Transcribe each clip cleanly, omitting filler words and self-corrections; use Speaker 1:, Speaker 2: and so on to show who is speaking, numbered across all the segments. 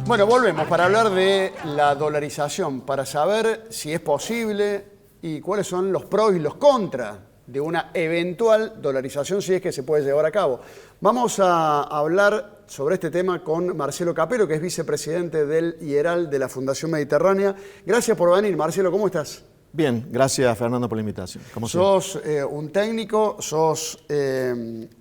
Speaker 1: Bueno, volvemos para hablar de la dolarización, para saber si es posible y cuáles son los pros y los contras de una eventual dolarización, si es que se puede llevar a cabo. Vamos a hablar sobre este tema con Marcelo Capelo, que es vicepresidente del IERAL de la Fundación Mediterránea. Gracias por venir, Marcelo, ¿cómo estás?
Speaker 2: Bien, gracias Fernando por la invitación.
Speaker 1: Sos un técnico, sos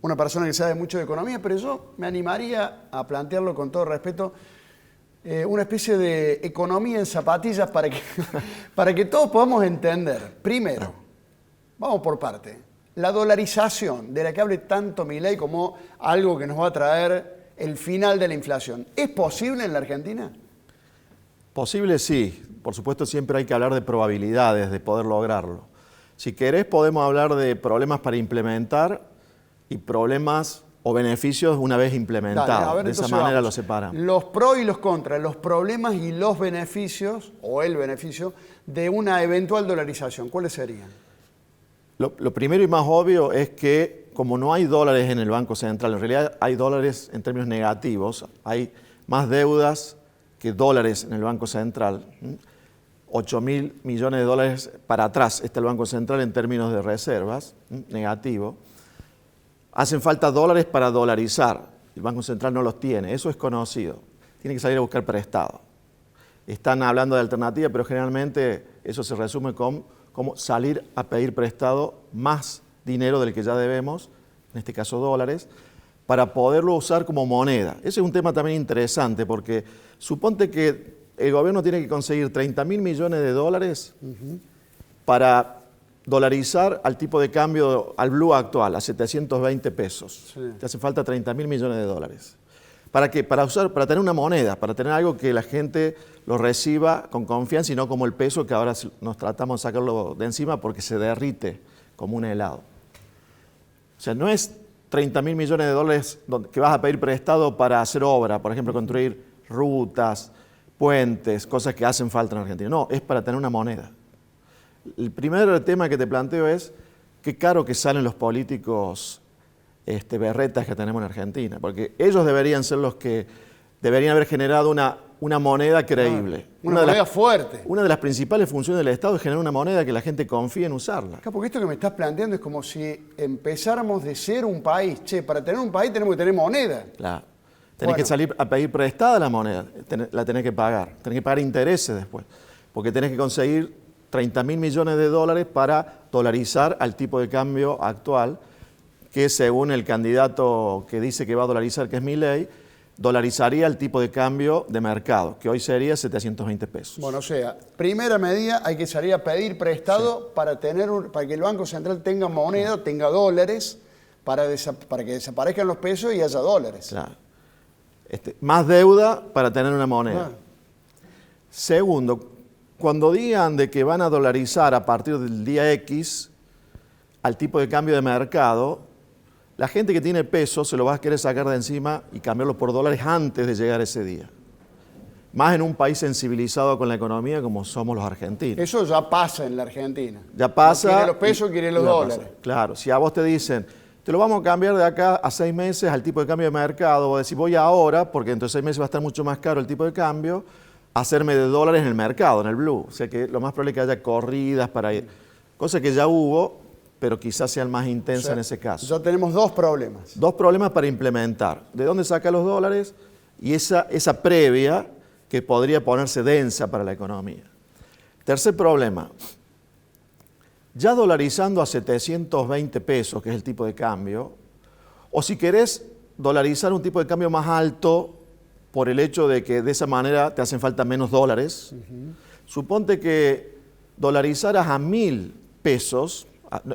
Speaker 1: una persona que sabe mucho de economía, pero yo me animaría a plantearlo con todo respeto, una especie de economía en zapatillas para que todos podamos entender. Primero, vamos por parte, la dolarización de la que hable tanto Milei como algo que nos va a traer el final de la inflación. ¿Es posible en la Argentina?
Speaker 2: Posible sí, por supuesto siempre hay que hablar de probabilidades de poder lograrlo. Si querés podemos hablar de problemas para implementar y problemas o beneficios una vez implementados.
Speaker 1: Dale, a ver,
Speaker 2: de esa manera lo separamos.
Speaker 1: Los pros y los contras, los problemas y los beneficios, o el beneficio, de una eventual dolarización, ¿cuáles serían?
Speaker 2: Lo primero y más obvio es que como no hay dólares en el Banco Central, en realidad hay dólares en términos negativos, hay más deudas que dólares en el Banco Central. 8.000 millones de dólares para atrás está el Banco Central en términos de reservas, negativo. Hacen falta dólares para dolarizar. El Banco Central no los tiene, eso es conocido. Tiene que salir a buscar prestado. Están hablando de alternativa, pero generalmente eso se resume con cómo salir a pedir prestado más dinero del que ya debemos, en este caso dólares, para poderlo usar como moneda. Ese es un tema también interesante porque suponte que el gobierno tiene que conseguir 30.000 millones de dólares para dolarizar al tipo de cambio, al blue actual, a 720 pesos. Sí. Te hace falta 30.000 millones de dólares. ¿Para qué? Para tener una moneda, para tener algo que la gente lo reciba con confianza y no como el peso que ahora nos tratamos de sacarlo de encima porque se derrite como un helado. O sea, no es 30.000 millones de dólares que vas a pedir prestado para hacer obra, por ejemplo, construir rutas, puentes, cosas que hacen falta en Argentina. No, es para tener una moneda. El primer tema que te planteo es qué caro que salen los políticos berretas que tenemos en Argentina, porque ellos deberían ser los que deberían haber generado una moneda creíble.
Speaker 1: Una moneda fuerte.
Speaker 2: Una de las principales funciones del Estado es generar una moneda que la gente confíe en usarla.
Speaker 1: Porque esto que me estás planteando es como si empezáramos de ser un país. Che, para tener un país tenemos que tener moneda.
Speaker 2: Claro. Tenés que salir a pedir prestada la moneda, la tenés que pagar intereses después, porque tenés que conseguir 30.000 millones de dólares para dolarizar al tipo de cambio actual, que según el candidato que dice que va a dolarizar, que es Milei, dolarizaría el tipo de cambio de mercado, que hoy sería 720 pesos.
Speaker 1: Bueno, o sea, primera medida, hay que salir a pedir prestado para que el Banco Central tenga moneda, tenga dólares, para que desaparezcan los pesos y haya dólares.
Speaker 2: Claro. Más deuda para tener una moneda. Segundo, cuando digan de que van a dolarizar a partir del día X al tipo de cambio de mercado, la gente que tiene pesos se lo va a querer sacar de encima y cambiarlo por dólares antes de llegar ese día. Más en un país sensibilizado con la economía como somos los argentinos.
Speaker 1: Eso ya pasa en la Argentina.
Speaker 2: Ya pasa.
Speaker 1: No quiere los pesos, quiere los dólares.
Speaker 2: Claro, si a vos te dicen, te lo vamos a cambiar de acá a 6 meses al tipo de cambio de mercado, vos decís, voy ahora, porque dentro de 6 meses va a estar mucho más caro el tipo de cambio, hacerme de dólares en el mercado, en el blue. O sea que lo más probable es que haya corridas para ir. Cosa que ya hubo, pero quizás sean más intensas en ese caso.
Speaker 1: Ya tenemos dos problemas.
Speaker 2: Dos problemas para implementar. ¿De dónde saca los dólares? Y esa previa que podría ponerse densa para la economía. Tercer problema. Ya dolarizando a 720 pesos, que es el tipo de cambio, o si querés dolarizar un tipo de cambio más alto por el hecho de que de esa manera te hacen falta menos dólares, suponte que dolarizaras a 1.000 pesos,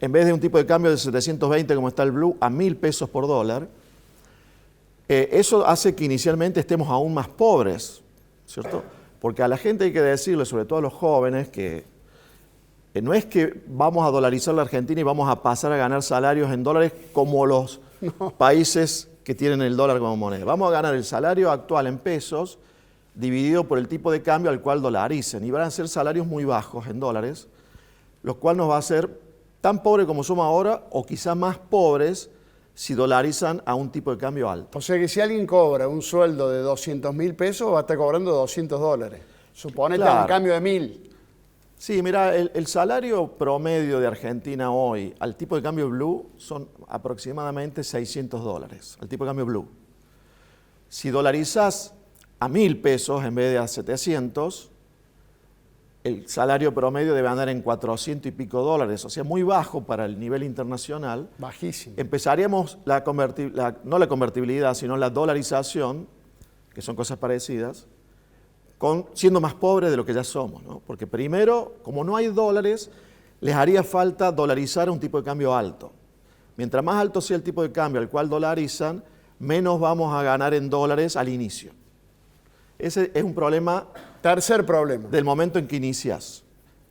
Speaker 2: en vez de un tipo de cambio de 720 como está el blue, a 1.000 pesos por dólar, eso hace que inicialmente estemos aún más pobres, ¿cierto? Porque a la gente hay que decirle, sobre todo a los jóvenes, que no es que vamos a dolarizar la Argentina y vamos a pasar a ganar salarios en dólares como los países que tienen el dólar como moneda. Vamos a ganar el salario actual en pesos dividido por el tipo de cambio al cual dolaricen. Y van a ser salarios muy bajos en dólares, lo cual nos va a hacer tan pobres como somos ahora o quizás más pobres si dolarizan a un tipo de cambio alto.
Speaker 1: O sea que si alguien cobra un sueldo de 200.000 pesos, va a estar cobrando $200. Suponete
Speaker 2: Claro.
Speaker 1: un cambio de 1.000.
Speaker 2: Sí, mira, el salario promedio de Argentina hoy al tipo de cambio blue son aproximadamente $600, al tipo de cambio blue. Si dolarizas a 1.000 pesos en vez de a 700, el salario promedio debe andar en 400 y pico dólares, o sea, muy bajo para el nivel internacional.
Speaker 1: Bajísimo.
Speaker 2: Empezaríamos no la convertibilidad, sino la dolarización, que son cosas parecidas, siendo más pobres de lo que ya somos, ¿no? Porque primero, como no hay dólares, les haría falta dolarizar a un tipo de cambio alto. Mientras más alto sea el tipo de cambio al cual dolarizan, menos vamos a ganar en dólares al inicio. Ese es un problema.
Speaker 1: Tercer problema.
Speaker 2: Del momento en que inicias.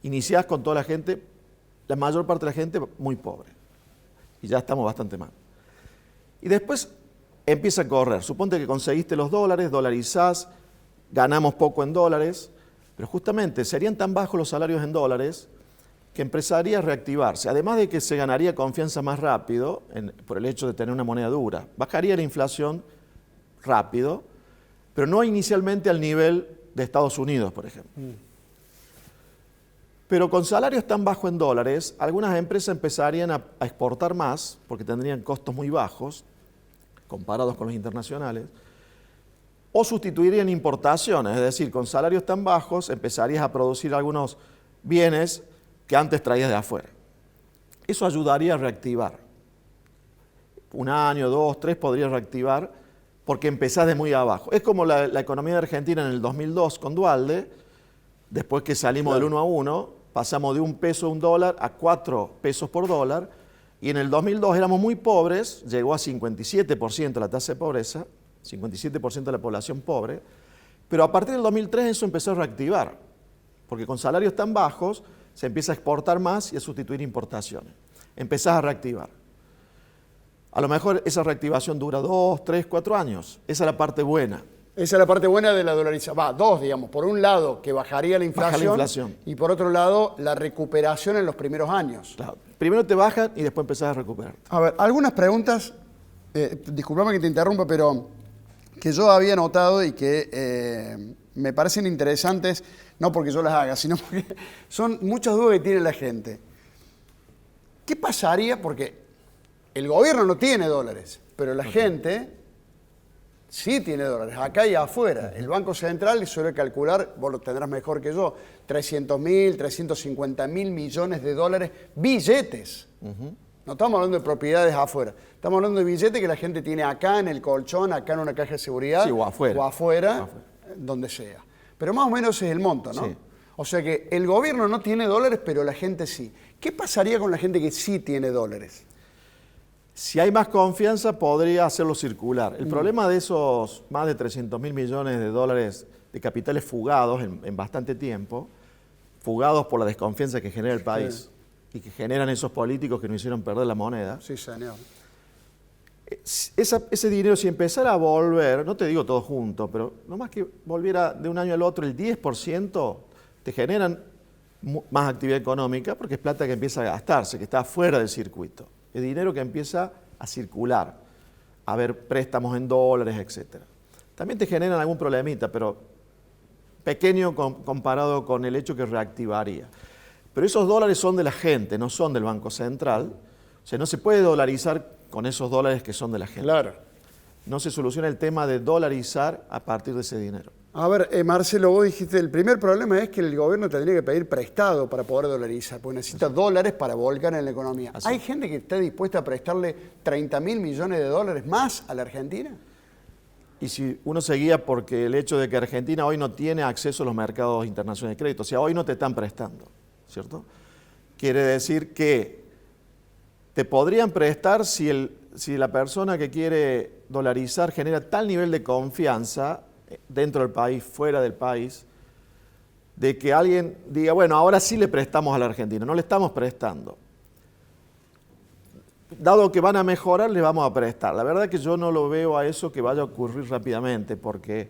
Speaker 2: Inicias con toda la gente, la mayor parte de la gente muy pobre. Y ya estamos bastante mal. Y después empieza a correr. Suponte que conseguiste los dólares, dolarizás, ganamos poco en dólares, pero justamente serían tan bajos los salarios en dólares que empezaría a reactivarse. Además de que se ganaría confianza más rápido por el hecho de tener una moneda dura. Bajaría la inflación rápido, pero no inicialmente al nivel de Estados Unidos, por ejemplo. Pero con salarios tan bajos en dólares, algunas empresas empezarían a exportar más, porque tendrían costos muy bajos, comparados con los internacionales, o sustituirían importaciones, es decir, con salarios tan bajos empezarías a producir algunos bienes que antes traías de afuera. Eso ayudaría a reactivar. Un año, 2, 3 podría reactivar, porque empezás de muy abajo. Es como la economía de Argentina en el 2002 con Duhalde, después que salimos del 1 a 1, pasamos de $1 a $1 a 4 pesos por dólar, y en el 2002 éramos muy pobres, llegó a 57% la tasa de pobreza, 57% de la población pobre, pero a partir del 2003 eso empezó a reactivar, porque con salarios tan bajos se empieza a exportar más y a sustituir importaciones. Empezás a reactivar. A lo mejor esa reactivación dura 2, 3, 4 años. Esa es la parte buena.
Speaker 1: Esa es la parte buena de la dolarización. Va, dos, digamos. Por un lado, que bajaría la inflación.
Speaker 2: Baja la inflación.
Speaker 1: Y por otro lado, la recuperación en los primeros años.
Speaker 2: Claro. Primero te bajan y después empezás a recuperar.
Speaker 1: A ver, algunas preguntas, discúlpame que te interrumpa, pero que yo había notado y que me parecen interesantes, no porque yo las haga, sino porque son muchas dudas que tiene la gente. ¿Qué pasaría? Porque el gobierno no tiene dólares, pero la gente sí tiene dólares, acá y afuera. El Banco Central suele calcular, vos lo tendrás mejor que yo, 300.000, 350.000 millones de dólares, billetes. No estamos hablando de propiedades afuera, estamos hablando de billetes que la gente tiene acá en el colchón, acá en una caja de seguridad.
Speaker 2: Sí, o afuera.
Speaker 1: Donde sea. Pero más o menos es el monto, ¿no?
Speaker 2: Sí.
Speaker 1: O sea que el gobierno no tiene dólares, pero la gente sí. ¿Qué pasaría con la gente que sí tiene dólares?
Speaker 2: Si hay más confianza, podría hacerlo circular. El problema de esos más de 300.000 millones de dólares de capitales fugados en bastante tiempo, fugados por la desconfianza que genera el país y que generan esos políticos que nos hicieron perder la moneda.
Speaker 1: Sí, señor.
Speaker 2: Ese dinero, si empezara a volver, no te digo todo junto, pero no más que volviera de un año al otro el 10%, te generan más actividad económica porque es plata que empieza a gastarse, que está fuera del circuito. Es dinero que empieza a circular, a haber préstamos en dólares, etc. También te generan algún problemita, pero pequeño comparado con el hecho que reactivaría. Pero esos dólares son de la gente, no son del Banco Central. O sea, no se puede dolarizar con esos dólares que son de la gente.
Speaker 1: Claro.
Speaker 2: No se soluciona el tema de dolarizar a partir de ese dinero.
Speaker 1: A ver, Marcelo, vos dijiste, el primer problema es que el gobierno tendría que pedir prestado para poder dolarizar, porque necesita dólares para volcar en la economía.
Speaker 2: Así.
Speaker 1: ¿Hay gente que está dispuesta a prestarle 30.000 millones de dólares más a la Argentina?
Speaker 2: Y si uno seguía porque el hecho de que Argentina hoy no tiene acceso a los mercados internacionales de crédito, o sea, hoy no te están prestando, ¿cierto? Quiere decir que te podrían prestar si la persona que quiere dolarizar genera tal nivel de confianza dentro del país, fuera del país, de que alguien diga, bueno, ahora sí le prestamos a la Argentina, no le estamos prestando. Dado que van a mejorar, le vamos a prestar. La verdad que yo no lo veo a eso que vaya a ocurrir rápidamente, porque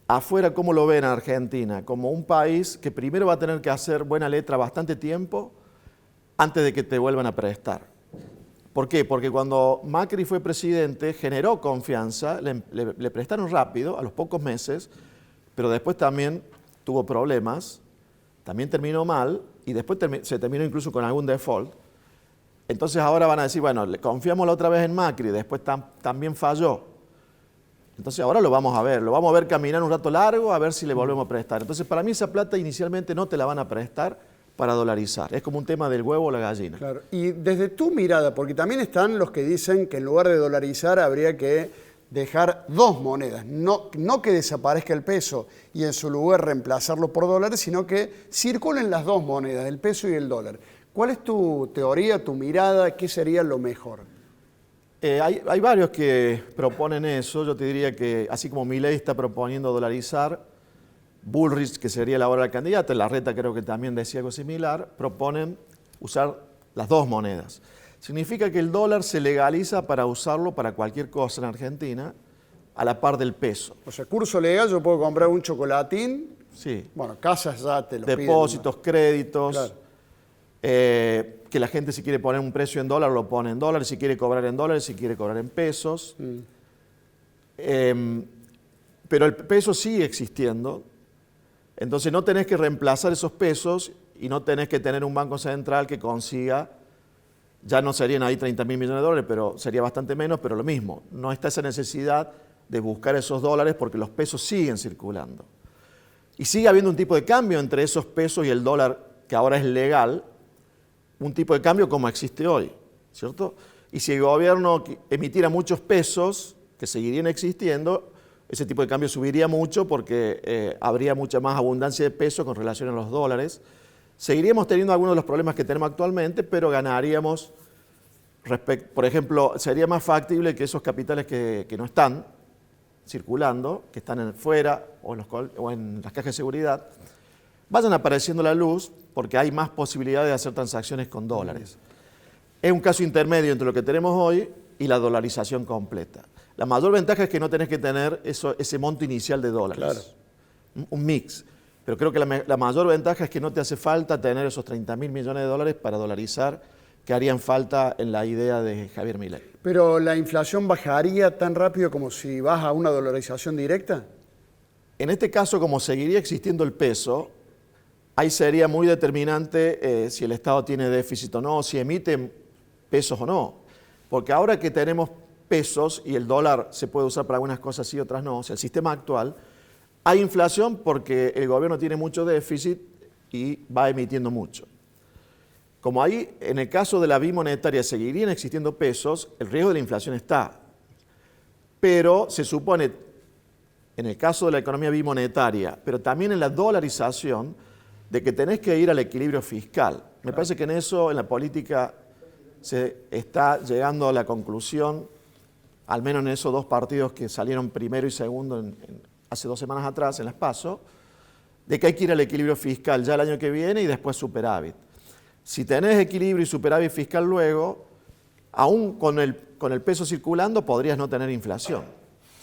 Speaker 2: afuera, ¿cómo lo ven a Argentina? Como un país que primero va a tener que hacer buena letra bastante tiempo antes de que te vuelvan a prestar. ¿Por qué? Porque cuando Macri fue presidente generó confianza, le prestaron rápido, a los pocos meses, pero después también tuvo problemas, también terminó mal y después se terminó incluso con algún default. Entonces ahora van a decir, bueno, le confiamos la otra vez en Macri, después también falló. Entonces ahora lo vamos a ver caminar un rato largo a ver si le volvemos a prestar. Entonces para mí esa plata inicialmente no te la van a prestar para dolarizar. Es como un tema del huevo o la gallina.
Speaker 1: Claro. Y desde tu mirada, porque también están los que dicen que en lugar de dolarizar habría que dejar dos monedas, no que desaparezca el peso y en su lugar reemplazarlo por dólares, sino que circulen las dos monedas, el peso y el dólar. ¿Cuál es tu teoría, tu mirada? ¿Qué sería lo mejor?
Speaker 2: Hay varios que proponen eso. Yo te diría que así como Milei está proponiendo dolarizar, Bullrich, que sería la hora del candidato, Larreta creo que también decía algo similar, proponen usar las dos monedas. Significa que el dólar se legaliza para usarlo para cualquier cosa en Argentina, a la par del peso.
Speaker 1: O sea, curso legal, yo puedo comprar un chocolatín.
Speaker 2: Sí.
Speaker 1: Bueno, casas ya te lo piden.
Speaker 2: Depósitos, créditos.
Speaker 1: Claro.
Speaker 2: Que la gente si quiere poner un precio en dólar, lo pone en dólares, si quiere cobrar en dólares, si quiere cobrar en pesos. Pero el peso sigue existiendo. Entonces no tenés que reemplazar esos pesos y no tenés que tener un banco central que consiga, ya no serían ahí 30.000 millones de dólares, pero sería bastante menos, pero lo mismo. No está esa necesidad de buscar esos dólares porque los pesos siguen circulando. Y sigue habiendo un tipo de cambio entre esos pesos y el dólar que ahora es legal, un tipo de cambio como existe hoy, ¿cierto? Y si el gobierno emitiera muchos pesos, que seguirían existiendo, ese tipo de cambio subiría mucho porque habría mucha más abundancia de peso con relación a los dólares. Seguiríamos teniendo algunos de los problemas que tenemos actualmente, pero ganaríamos, por ejemplo, sería más factible que esos capitales que no están circulando, que están fuera o en las cajas de seguridad, vayan apareciendo a la luz porque hay más posibilidades de hacer transacciones con dólares. Es un caso intermedio entre lo que tenemos hoy y la dolarización completa. La mayor ventaja es que no tenés que tener ese monto inicial de dólares.
Speaker 1: Claro.
Speaker 2: Un mix. Pero creo que la mayor ventaja es que no te hace falta tener esos 30.000 millones de dólares para dolarizar que harían falta en la idea de Javier Milei.
Speaker 1: ¿Pero la inflación bajaría tan rápido como si vas a una dolarización directa?
Speaker 2: En este caso, como seguiría existiendo el peso, ahí sería muy determinante si el Estado tiene déficit o no, si emite pesos o no. Porque ahora que tenemos pesos y el dólar se puede usar para algunas cosas sí, otras no, o sea, el sistema actual, hay inflación porque el gobierno tiene mucho déficit y va emitiendo mucho. Como ahí, en el caso de la bimonetaria, seguirían existiendo pesos, el riesgo de la inflación está. Pero se supone, en el caso de la economía bimonetaria, pero también en la dolarización, de que tenés que ir al equilibrio fiscal. Me parece que en eso, en la política, se está llegando a la conclusión, al menos en esos dos partidos que salieron primero y segundo hace 2 semanas atrás, en las PASO, de que hay que ir al equilibrio fiscal ya el año que viene y después superávit. Si tenés equilibrio y superávit fiscal luego, aún con el peso circulando, podrías no tener inflación,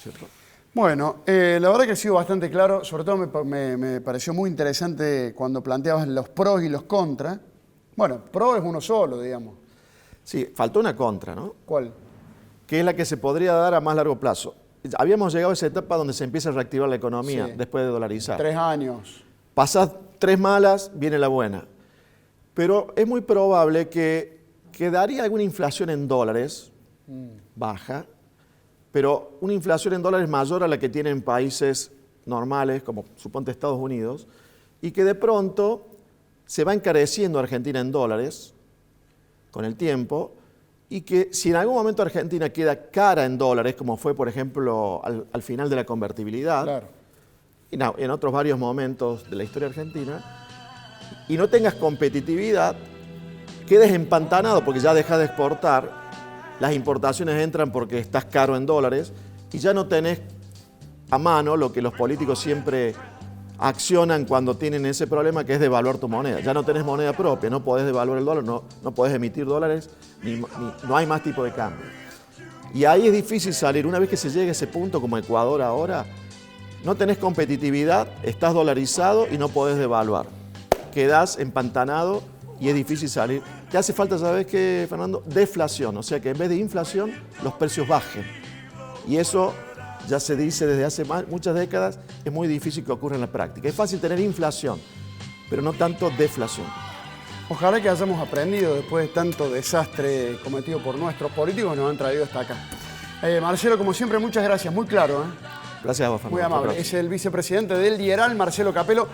Speaker 2: ¿cierto?
Speaker 1: Bueno, la verdad que ha sido bastante claro, sobre todo me pareció muy interesante cuando planteabas los pros y los contras. Bueno, pro es uno solo, digamos.
Speaker 2: Sí, faltó una contra, ¿no?
Speaker 1: ¿Cuál?
Speaker 2: Que es la que se podría dar a más largo plazo. Habíamos llegado a esa etapa donde se empieza a reactivar la economía después de dolarizar.
Speaker 1: 3 años.
Speaker 2: Pasás 3 malas, viene la buena. Pero es muy probable que quedaría alguna inflación en dólares, baja, pero una inflación en dólares mayor a la que tienen países normales, como suponte Estados Unidos, y que de pronto se va encareciendo Argentina en dólares con el tiempo, y que si en algún momento Argentina queda cara en dólares, como fue, por ejemplo, al final de la convertibilidad,
Speaker 1: Claro.
Speaker 2: y en otros varios momentos de la historia argentina, y no tengas competitividad, quedes empantanado porque ya dejas de exportar, las importaciones entran porque estás caro en dólares y ya no tenés a mano lo que los políticos siempre accionan cuando tienen ese problema, que es devaluar tu moneda. Ya no tenés moneda propia, no podés devaluar el dólar, no podés emitir dólares, no hay más tipo de cambio. Y ahí es difícil salir. Una vez que se llegue a ese punto, como Ecuador ahora, no tenés competitividad, estás dolarizado y no podés devaluar. Quedás empantanado y es difícil salir ¿Qué hace falta, sabes qué, Fernando? Deflación, o sea que en vez de inflación, los precios bajen. Y eso ya se dice desde hace muchas décadas, es muy difícil que ocurra en la práctica. Es fácil tener inflación, pero no tanto deflación.
Speaker 1: Ojalá que hayamos aprendido después de tanto desastre cometido por nuestros políticos que nos han traído hasta acá. Marcelo, como siempre, muchas gracias, muy claro.
Speaker 2: Gracias a vos, Fernando.
Speaker 1: Muy amable. Es el vicepresidente del Dieral, Marcelo Capelo.